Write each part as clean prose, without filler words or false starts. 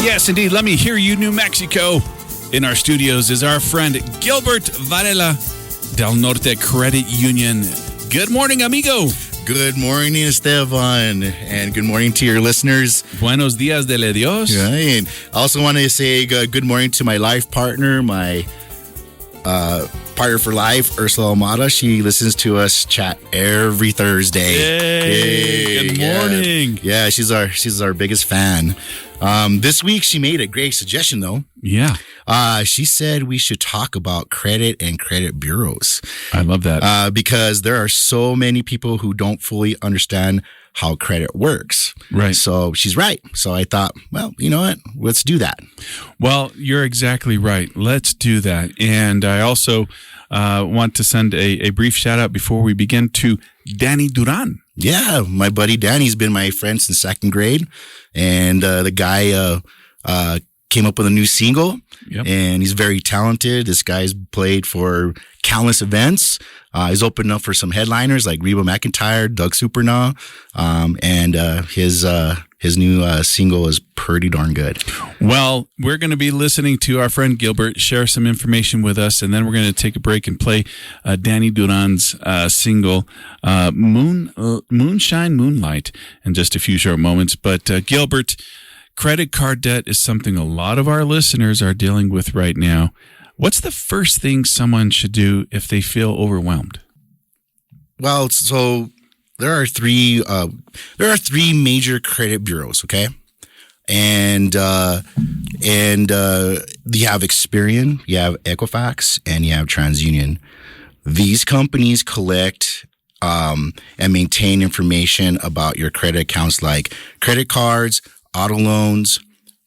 Yes, indeed. Let me hear you, New Mexico. In our studios is our friend Gilbert Varela, Del Norte Credit Union. Good morning, amigo. Good morning, Esteban, and good morning to your listeners. Buenos días de le Dios. Yeah, and I also want to say good morning to my life partner, my partner for life, Ursula Almada. She listens to us chat every Thursday. Hey, good morning. Yeah, she's our biggest fan. This week she made a great suggestion, though. Yeah. She said we should talk about credit and credit bureaus. I love that. Because there are so many people who don't fully understand how credit works. Right. So she's right. So I thought, well, you know what? Let's do that. Well, you're exactly right. Let's do that. And I also want to send a brief shout out before we begin to Danny Duran. Yeah, my buddy Danny's been my friend since second grade. And the guy came up with a new single. Yep. And he's very talented. This guy's played for countless events. He's opened up for some headliners like Reba McEntire, Doug Supernaw, and his new single is pretty darn good. Well, we're going to be listening to our friend Gilbert share some information with us, and then we're going to take a break and play Danny Duran's single, Moonshine Moonlight, in just a few short moments. But Gilbert, credit card debt is something a lot of our listeners are dealing with right now. What's the first thing someone should do if they feel overwhelmed? Well, so there are three major credit bureaus, okay? And you have Experian, you have Equifax, and you have TransUnion. These companies collect and maintain information about your credit accounts like credit cards, auto loans,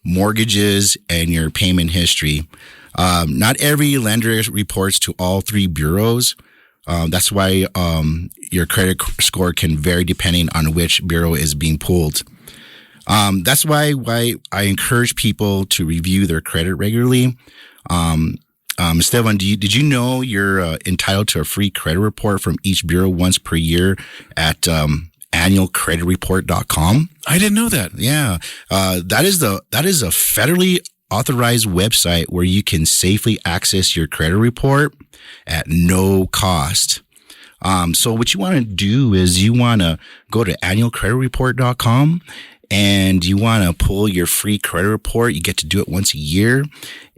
mortgages, and your payment history. Not every lender reports to all three bureaus. That's why your credit score can vary depending on which bureau is being pulled. That's why I encourage people to review their credit regularly. Esteban, did you know you're entitled to a free credit report from each bureau once per year at annualcreditreport.com? I didn't know that. Yeah. That is a federally authorized website where you can safely access your credit report at no cost. So what you want to do is you want to go to annualcreditreport.com and you want to pull your free credit report. You get to do it once a year,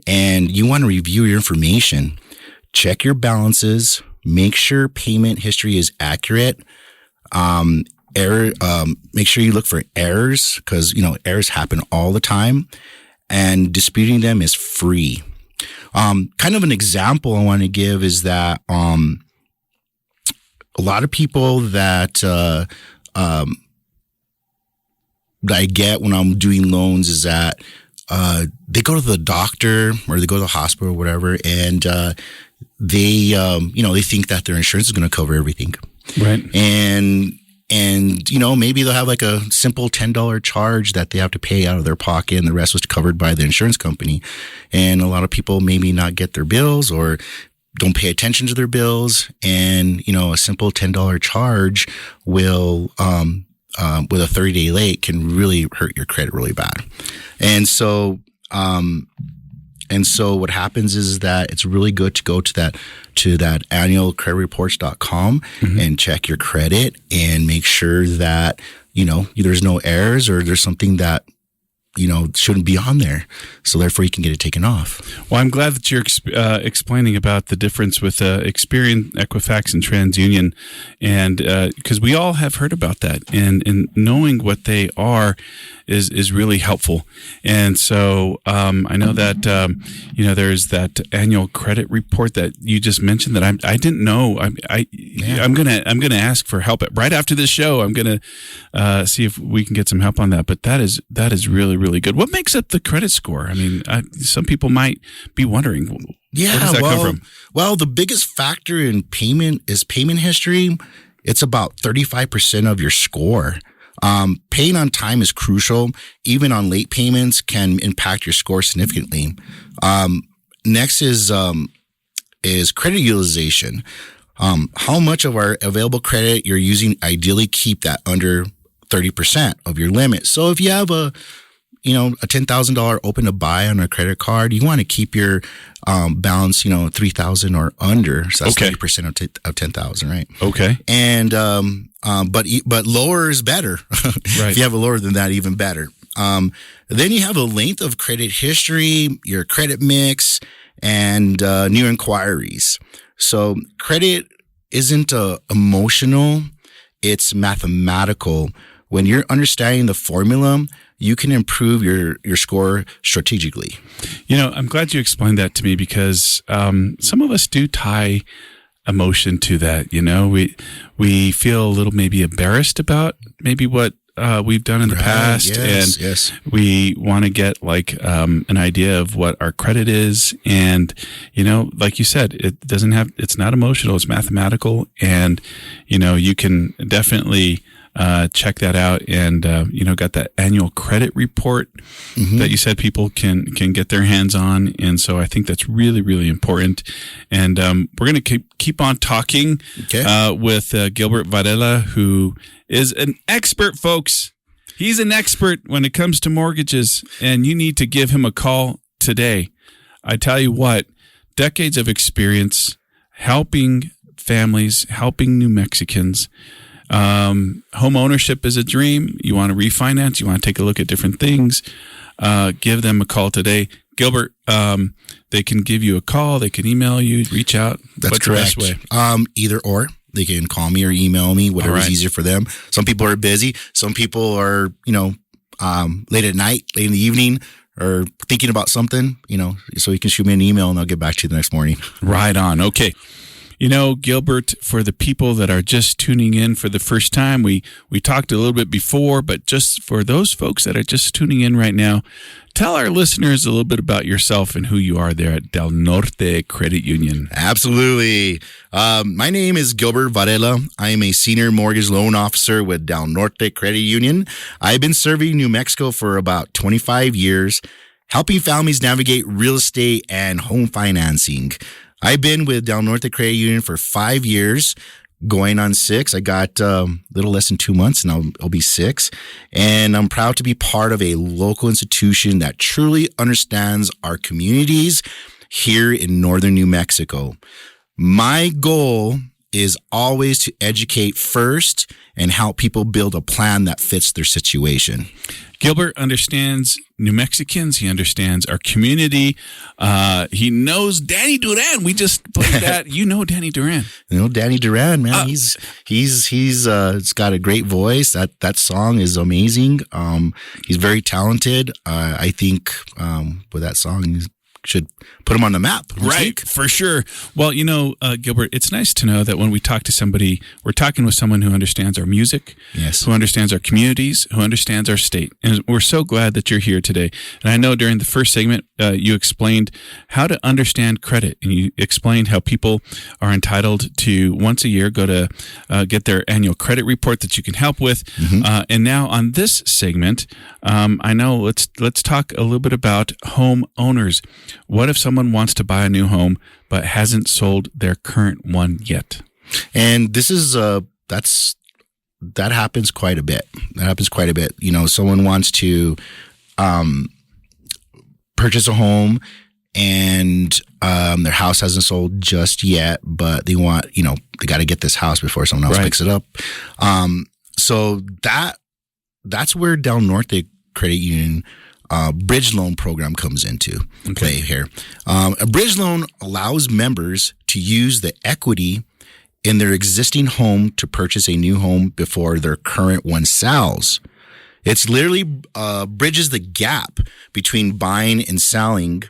and you want to review your information. Check your balances. Make sure payment history is accurate. Make sure you look for errors, because errors happen all the time, and disputing them is free. Kind of an example I want to give is that a lot of people that I get when I'm doing loans is that they go to the doctor or they go to the hospital or whatever, and they think that their insurance is going to cover everything, right? And maybe they'll have like a simple $10 charge that they have to pay out of their pocket, and the rest was covered by the insurance company. And a lot of people maybe not get their bills or don't pay attention to their bills. And, a simple $10 charge will, with a 30-day late, can really hurt your credit really bad. And so what happens is that it's really good to go to that annualcreditreport.com and check your credit and make sure that, there's no errors or there's something that, shouldn't be on there. So therefore you can get it taken off. Well, I'm glad that you're explaining about the difference with Experian, Equifax, and TransUnion. And because we all have heard about that, and knowing what they are is really helpful. And so I know that there's that annual credit report that you just mentioned that I didn't know. I'm gonna ask for help right after this show. I'm gonna see if we can get some help on that. But that is really, really good. What makes up the credit score? I mean, some people might be wondering. Where does that come from? Well, the biggest factor in payment is payment history. It's about 35% of your score. Paying on time is crucial. Even on late payments can impact your score significantly. Next is credit utilization. How much of our available credit you're using, ideally keep that under 30% of your limit. So if you have a a $10,000 open to buy on a credit card, you want to keep your balance, $3,000 or under. So that's 30% of 10,000, right? Okay. And but lower is better. Right. If you have a lower than that, even better. Then you have a length of credit history, your credit mix, and new inquiries. So credit isn't emotional; it's mathematical. When you're understanding the formula, you can improve your score strategically. I'm glad you explained that to me because some of us do tie emotion to that. We feel a little maybe embarrassed about maybe what we've done in the past, yes. We want to get like an idea of what our credit is, and like you said, it's not emotional, it's mathematical, and you can definitely check that out, and got that annual credit report that you said people can get their hands on, and so I think that's really, really important. And we're going to keep on talking with Gilbert Varela, who is an expert, folks. He's an expert when it comes to mortgages, and you need to give him a call today. I tell you what, decades of experience helping families, helping New Mexicans. Home ownership is a dream. You want to refinance, you want to take a look at different things, give them a call today. Gilbert, they can give you a call, they can email you, reach out. That's correct. The best way? Either or. They can call me or email me, whatever's easier for them. Some people are busy. Some people are, late at night, late in the evening, or thinking about something, so you can shoot me an email and I'll get back to you the next morning. Right on. Okay. Gilbert, for the people that are just tuning in for the first time, we talked a little bit before, but just for those folks that are just tuning in right now, tell our listeners a little bit about yourself and who you are there at Del Norte Credit Union. Absolutely. My name is Gilbert Varela. I am a senior mortgage loan officer with Del Norte Credit Union. I've been serving New Mexico for about 25 years, helping families navigate real estate and home financing. I've been with Del Norte Credit Union for 5 years, going on 6. I got a little less than 2 months, and I'll be 6. And I'm proud to be part of a local institution that truly understands our communities here in northern New Mexico. My goal is always to educate first and help people build a plan that fits their situation. Gilbert understands New Mexicans. He understands our community. He knows Danny Duran. We just played that. Danny Duran. Danny Duran, man. He's got a great voice. That song is amazing. He's very talented. I think with that song, should put him on the map. Right, for sure. Well, Gilbert, it's nice to know that when we talk to somebody, we're talking with someone who understands our music, who understands our communities, who understands our state. And we're so glad that you're here today. And I know during the first segment, you explained how to understand credit, and you explained how people are entitled to once a year go to get their annual credit report that you can help with. And now on this segment, I know let's talk a little bit about home owners. What if someone wants to buy a new home but hasn't sold their current one yet? And this is that happens quite a bit. Someone wants to purchase a home and their house hasn't sold just yet, but they want, they got to get this house before someone else picks it up. So that's where Del Norte Credit Union bridge loan program comes into play here. A bridge loan allows members to use the equity in their existing home to purchase a new home before their current one sells. It's literally bridges the gap between buying and selling.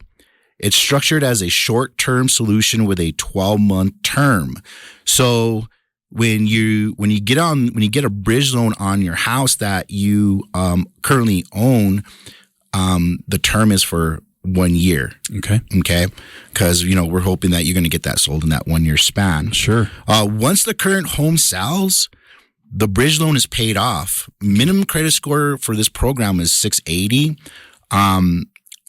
It's structured as a short-term solution with a 12-month term. So when you get a bridge loan on your house that you currently own, the term is for 1 year. Okay. Because, we're hoping that you're going to get that sold in that 1 year span. Sure. Once the current home sells, the bridge loan is paid off. Minimum credit score for this program is 680.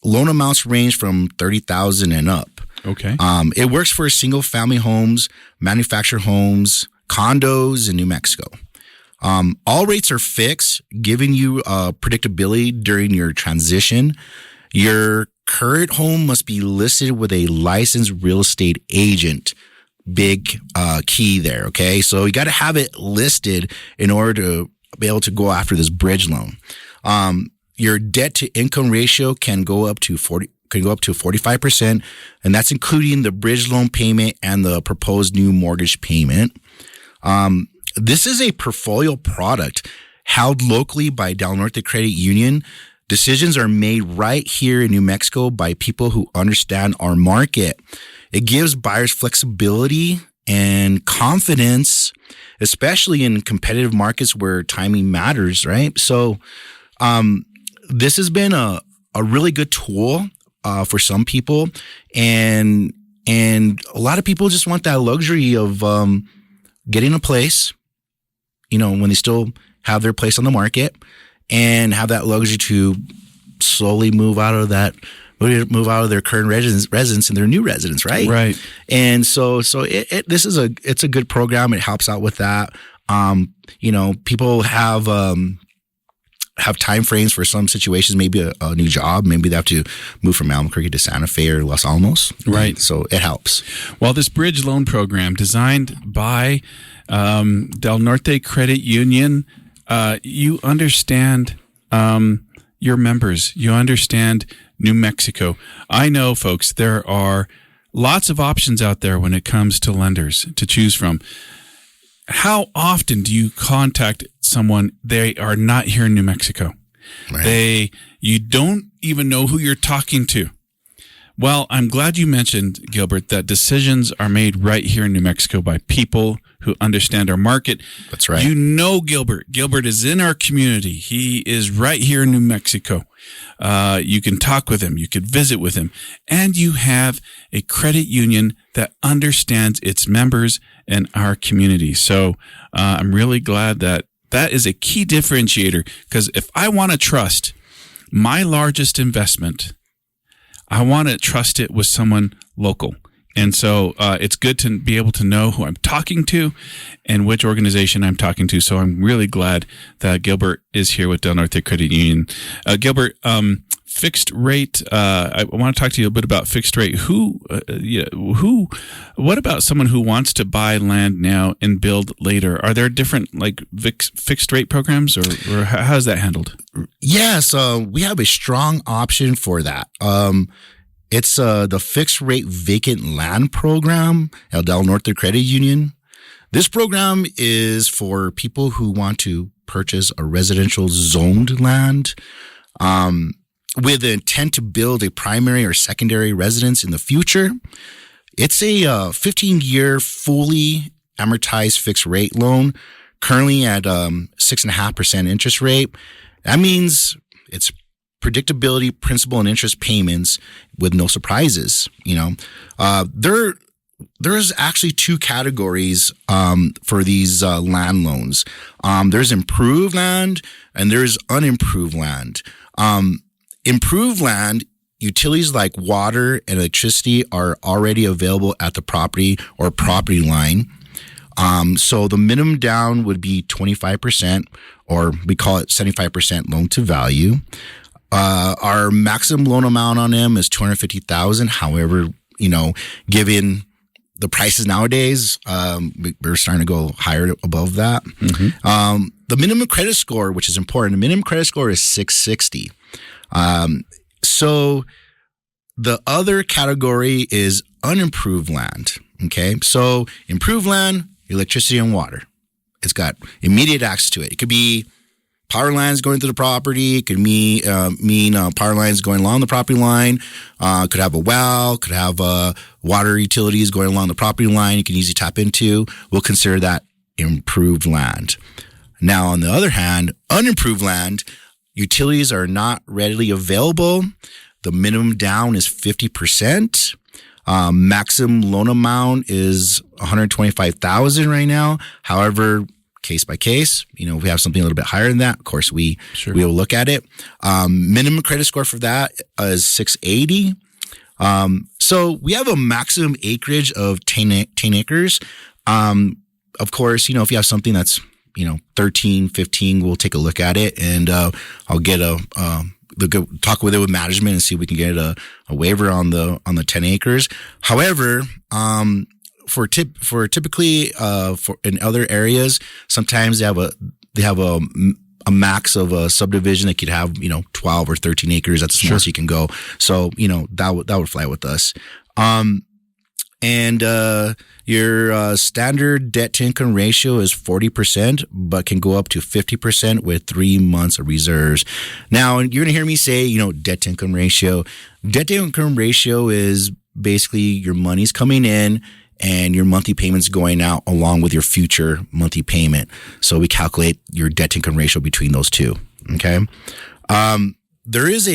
Loan amounts range from $30,000 and up. Okay. It works for single family homes, manufactured homes, condos in New Mexico. All rates are fixed, giving you predictability during your transition. Your current home must be listed with a licensed real estate agent. Big key there, okay? So you got to have it listed in order to be able to go after this bridge loan. Your debt to income ratio can go up to 45%, and that's including the bridge loan payment and the proposed new mortgage payment. This is a portfolio product held locally by Del Norte Credit Union. Decisions are made right here in New Mexico by people who understand our market. It gives buyers flexibility and confidence, especially in competitive markets where timing matters, right? So, this has been a really good tool for some people, and a lot of people just want that luxury of getting a place, when they still have their place on the market, and have that luxury to slowly move out of their current residence and their new residence, right? Right. And so it's a good program. It helps out with that. People have time frames for some situations, maybe a new job, maybe they have to move from Albuquerque to Santa Fe or Los Alamos. Right. So it helps. Well, this bridge loan program designed by Del Norte Credit Union, you understand your members. You understand New Mexico. I know, folks, there are lots of options out there when it comes to lenders to choose from. How often do you contact someone? They are not here in New Mexico. Right. You don't even know who you're talking to. Well, I'm glad you mentioned, Gilbert, that decisions are made right here in New Mexico by people who understand our market. That's right. You know Gilbert. Gilbert is in our community. He is right here in New Mexico. You can talk with him. You could visit with him. And you have a credit union that understands its members and our community. So I'm really glad that is a key differentiator, because if I want to trust my largest investment, I want to trust it with someone local. And so it's good to be able to know who I'm talking to and which organization I'm talking to. So I'm really glad that Gilbert is here with Del Norte Credit Union. Gilbert, fixed rate. I want to talk to you a bit about fixed rate. What about someone who wants to buy land now and build later? Are there different fixed rate programs, or how is that handled? Yes, we have a strong option for that. It's the fixed rate vacant land program at Del Norte Credit Union. This program is for people who want to purchase a residential zoned land with the intent to build a primary or secondary residence in the future. It's a 15-year fully amortized fixed rate loan, currently at 6.5% interest rate. That means it's predictability, principal and interest payments with no surprises. There's actually two categories for these land loans. There's improved land and there's unimproved land. Improved land, utilities like water and electricity are already available at the property or property line. So the minimum down would be 25%, or we call it 75% loan to value. Our maximum loan amount on them is $250,000. However, given the prices nowadays, we're starting to go higher above that. Mm-hmm. The minimum credit score, which is important, the minimum credit score is 660. So the other category is unimproved land. Okay. So improved land, electricity and water. It's got immediate access to it. It could be power lines going through the property. It could mean power lines going along the property line. Could have a well, could have water utilities going along the property line you can easily tap into. We'll consider that improved land. Now, on the other hand, unimproved land, utilities are not readily available. The minimum down is 50%. Maximum loan amount is $125,000 right now. However, case by case, if we have something a little bit higher than that, of course, we will look at it. Minimum credit score for that is 680. So we have a maximum acreage of 10 acres. Of course, if you have something that's 13, 15, we'll take a look at it, and I'll get talk with it with management and see if we can get a waiver on the 10 acres. However, for typically in other areas, sometimes they have a max of a subdivision that could have 12 or 13 acres. That's the most you can go. So that would fly with us. And your standard debt to income ratio is 40%, but can go up to 50% with 3 months of reserves. Now, you're going to hear me say, debt to income ratio. Debt to income ratio is basically your money's coming in and your monthly payments going out along with your future monthly payment. So we calculate your debt to income ratio between those two. Okay. There is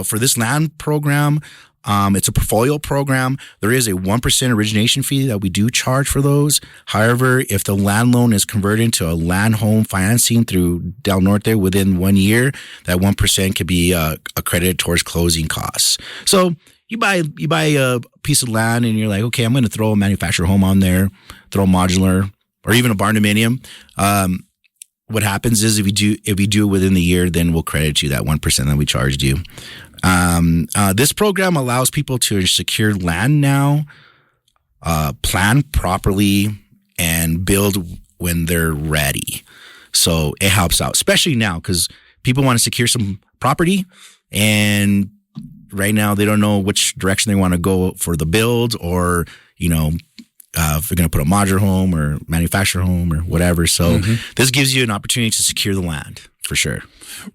for this land program, it's a portfolio program. There is a 1% origination fee that we do charge for those. However, if the land loan is converted into a land home financing through Del Norte within 1 year, that 1% could be accredited towards closing costs. So you buy a piece of land and you're like, okay, I'm going to throw a manufactured home on there, throw a modular or even a barn dominium. What happens is if we do it within the year, then we'll credit you that 1% that we charged you. This program allows people to secure land now, plan properly, and build when they're ready. So it helps out, especially now because people want to secure some property, and right now they don't know which direction they want to go for the build, or if they're going to put a modular home or manufactured home or whatever. So this gives you an opportunity to secure the land for sure.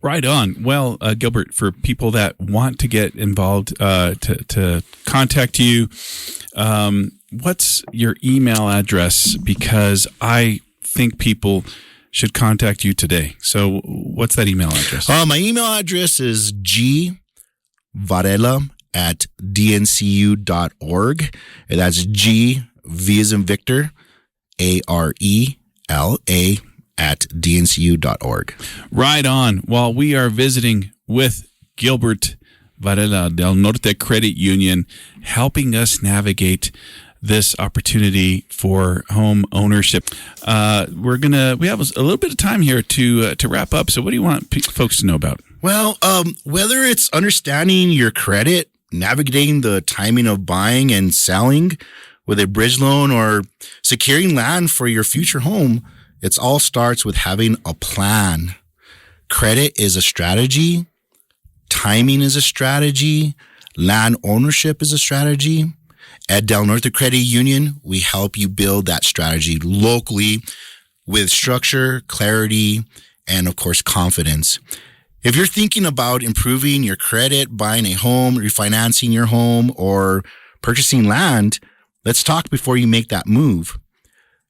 Right on. Well, Gilbert, for people that want to get involved, to contact you, what's your email address? Because I think people should contact you today. So what's that email address? My email address is gvarela@dncu.org. And that's G, V as in Victor, ARELA @dncu.org. Right on. While we are visiting with Gilbert Varela, Del Norte Credit Union, helping us navigate this opportunity for home ownership. We have a little bit of time here to wrap up. So what do you want folks to know about? Well, whether it's understanding your credit, navigating the timing of buying and selling with a bridge loan, or securing land for your future home, it all starts with having a plan. Credit is a strategy. Timing is a strategy. Land ownership is a strategy. At Del Norte Credit Union, we help you build that strategy locally with structure, clarity, and of course, confidence. If you're thinking about improving your credit, buying a home, refinancing your home, or purchasing land, let's talk before you make that move.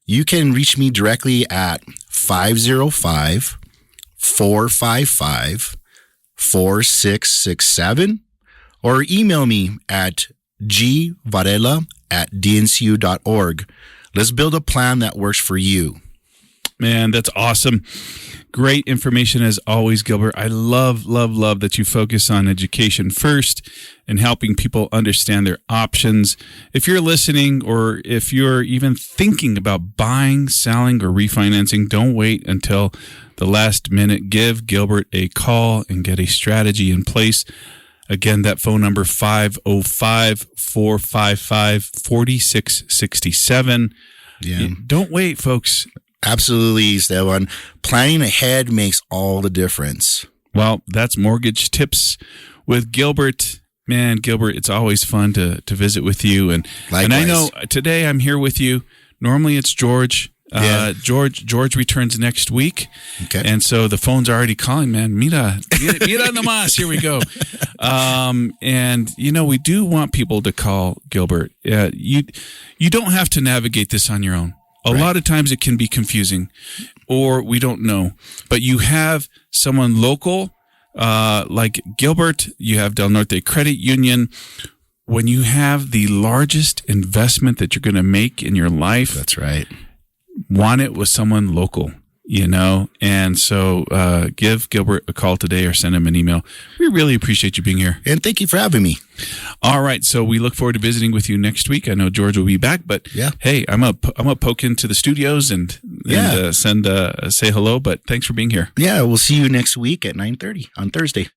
You can reach me directly at 505-455-4667 or email me at gvarela@dncu.org. Let's build a plan that works for you. Man, that's awesome. Great information as always, Gilbert. I love that you focus on education first and helping people understand their options. If you're listening, or if you're even thinking about buying, selling, or refinancing, don't wait until the last minute. Give Gilbert a call and get a strategy in place. Again, that phone number, 505-455-4667. Yeah. Don't wait, folks. Absolutely, Esteban. Planning ahead makes all the difference. Well, that's Mortgage Tips with Gilbert. Man, Gilbert, it's always fun to visit with you. And I know today I'm here with you. Normally it's George. George returns next week. Okay. And so the phone's already calling, man. Mira nomás. Here we go. And we do want people to call Gilbert. You don't have to navigate this on your own. A lot of times it can be confusing, or we don't know. But you have someone local, like Gilbert. You have Del Norte Credit Union. When you have the largest investment that you're going to make in your life, that's right. Want it with someone local. And so give Gilbert a call today or send him an email. We really appreciate you being here. And thank you for having me. All right. So we look forward to visiting with you next week. I know George will be back, but hey, I'm gonna poke into the studios and say hello, but thanks for being here. Yeah, we'll see you next week at 9:30 on Thursday.